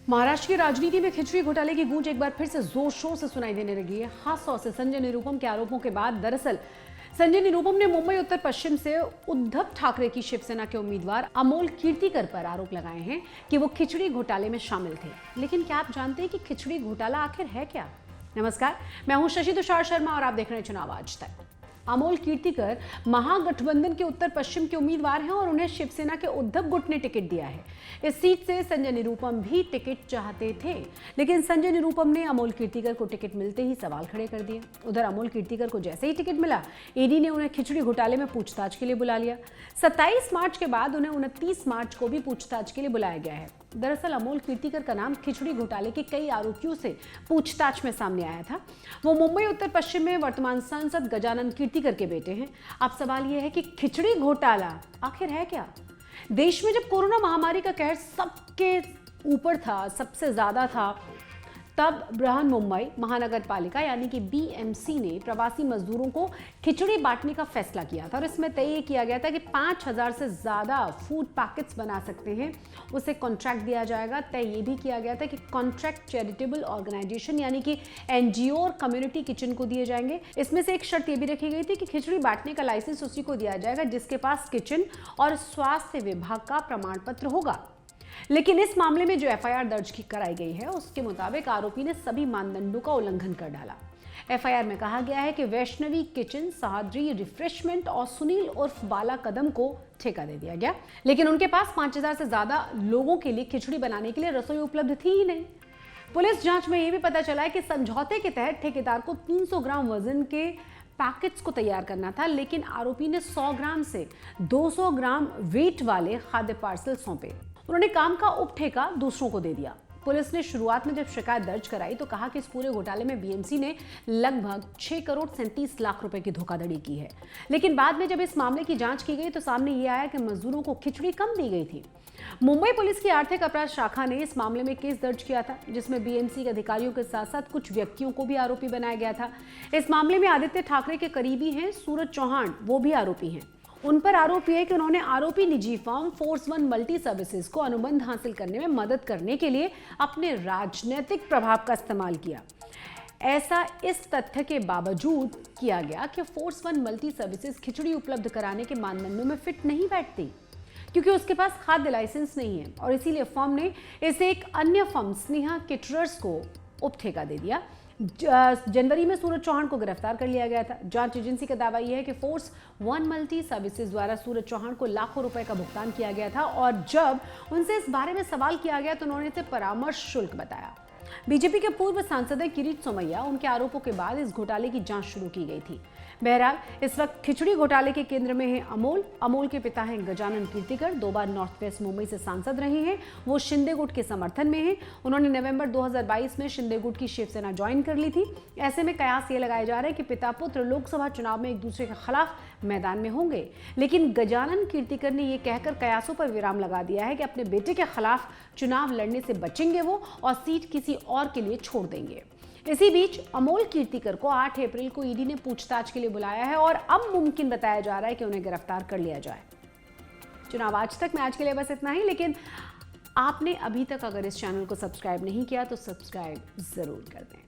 महाराष्ट्र की राजनीति में खिचड़ी घोटाले की गूंज एक बार फिर से जोर शोर से सुनाई देने लगी है। खास तौर से संजय निरुपम के आरोपों के बाद। दरअसल संजय निरुपम ने मुंबई उत्तर पश्चिम से उद्धव ठाकरे की शिवसेना के उम्मीदवार अमोल कीर्तिकर पर आरोप लगाए हैं कि वो खिचड़ी घोटाले में शामिल थे। लेकिन क्या आप जानते हैं कि खिचड़ी घोटाला आखिर है क्या? नमस्कार, मैं हूं शशि तुषार शर्मा और आप देख रहे हैं चुनाव आज तक। अमोल कीर्तिकर महागठबंधन के उत्तर पश्चिम के उम्मीदवार हैं और उन्हें शिवसेना के उद्धव गुट ने टिकट दिया है। इस सीट से संजय निरुपम भी टिकट चाहते थे, लेकिन संजय निरुपम ने अमोल कीर्तिकर को टिकट मिलते ही सवाल खड़े कर दिए। उधर अमोल कीर्तिकर को जैसे ही टिकट मिला, ईडी ने उन्हें खिचड़ी घोटाले में पूछताछ के लिए बुला लिया। 27 मार्च के बाद उन्हें 29 मार्च को भी पूछताछ के लिए बुलाया गया है। दरअसल अमोल कीर्तिकर का नाम खिचड़ी घोटाले के कई आरोपियों से पूछताछ में सामने आया था। वो मुंबई उत्तर पश्चिम में वर्तमान सांसद गजानन कीर्तिकर के बेटे हैं। अब सवाल यह है कि खिचड़ी घोटाला आखिर है क्या? देश में जब कोरोना महामारी का कहर सबके ऊपर था, सबसे ज्यादा था, तब बृहन मुंबई महानगर पालिका यानी कि बीएमसी ने प्रवासी मजदूरों को खिचड़ी बांटने का फैसला किया था और इसमें तय किया गया था कि 5000 से ज़्यादा फूड पैकेट्स बना सकते हैं, उसे कॉन्ट्रैक्ट दिया जाएगा। तय ये भी किया गया था कि कॉन्ट्रैक्ट चैरिटेबल ऑर्गेनाइजेशन यानी कि एनजीओ और कम्युनिटी किचन को दिए जाएंगे। इसमें से एक शर्त ये भी रखी गई थी कि खिचड़ी बांटने का लाइसेंस उसी को दिया जाएगा जिसके पास किचन और स्वास्थ्य विभाग का प्रमाण पत्र होगा। लेकिन इस मामले में जो एफआईआर दर्ज कराई गई है उसके मुताबिक आरोपी ने सभी मानदंडों का उल्लंघन कर डाला। एफआईआर में कहा गया है कि वैष्णवी किचन, सहाद्री रिफ्रेशमेंट और सुनील उर्फ बाला कदम को ठेका दे दिया गया, लेकिन उनके पास 5000 से ज्यादा लोगों के लिए खिचड़ी बनाने के लिए रसोई उपलब्ध थी ही नहीं। पुलिस जांच में यह भी पता चला है कि समझौते के तहत ठेकेदार को 300 ग्राम वजन के पैकेट्स को तैयार करना था, लेकिन आरोपी ने 100 ग्राम से 200 ग्राम वेट वाले खाद्य पार्सल सौंपे। उन्होंने काम का उपठेका दूसरों को दे दिया। पुलिस ने शुरुआत में जब शिकायत दर्ज कराई तो कहा कि इस पूरे घोटाले में बीएमसी ने लगभग 6 करोड़ 37 लाख रुपए की धोखाधड़ी की है। लेकिन बाद में जब इस मामले की जांच की गई तो सामने ये आया कि मजदूरों को खिचड़ी कम दी गई थी। मुंबई पुलिस की आर्थिक अपराध शाखा ने इस मामले में केस दर्ज किया था, जिसमें बीएमसी के अधिकारियों के साथ साथ कुछ व्यक्तियों को भी आरोपी बनाया गया था। इस मामले में आदित्य ठाकरे के करीबी हैं सूरज चौहान, वो भी आरोपी हैं। उन पर आरोप यह है कि उन्होंने आरोपी निजी firm force one multi services को अनुबंध हासिल करने में मदद करने के लिए अपने राजनीतिक प्रभाव का इस्तेमाल किया। ऐसा इस तथ्य के बावजूद किया गया कि फोर्स वन मल्टी सर्विसेज खिचड़ी उपलब्ध कराने के मानदंडों में फिट नहीं बैठती, क्योंकि उसके पास खाद्य लाइसेंस नहीं है और इसीलिए फर्म ने इसे एक अन्य फर्म स्नेहा केटरर्स को उपठेका दे दिया। जनवरी में सूरज चौहान को गिरफ्तार कर लिया गया था। जांच एजेंसी का दावा यह है कि फोर्स वन मल्टी सर्विसेज द्वारा सूरज चौहान को लाखों रुपए का भुगतान किया गया था और जब उनसे इस बारे में सवाल किया गया तो उन्होंने इसे परामर्श शुल्क बताया। बीजेपी के पूर्व सांसद किरीट सोमैया, उनके आरोपों के बाद इस घोटाले की जांच शुरू की गई थी। बहरहाल इस वक्त खिचड़ी घोटाले के केंद्र में है अमोल के पिता हैं गजानन कीर्तिकर, 2 बार नॉर्थ वेस्ट मुंबई से सांसद रहे हैं। वो शिंदे गुट के समर्थन में हैं। उन्होंने नवंबर 2022 में शिंदे गुट की शिवसेना ज्वाइन कर ली थी। ऐसे में कयास ये लगाया जा रहा है कि पिता पुत्र लोकसभा चुनाव में एक दूसरे के खिलाफ मैदान में होंगे, लेकिन गजानन कीर्तिकर ने यह कहकर कयासों पर विराम लगा दिया है कि अपने बेटे के खिलाफ चुनाव लड़ने से बचेंगे वो और सीट किसी और के लिए छोड़ देंगे। इसी बीच अमोल कीर्तिकर को 8 अप्रैल को ईडी ने पूछताछ के लिए बुलाया है और अब मुमकिन बताया जा रहा है कि उन्हें गिरफ्तार कर लिया जाए। चुनाव आज तक में आज के लिए बस इतना ही, लेकिन आपने अभी तक अगर इस चैनल को सब्सक्राइब नहीं किया तो सब्सक्राइब जरूर कर दें।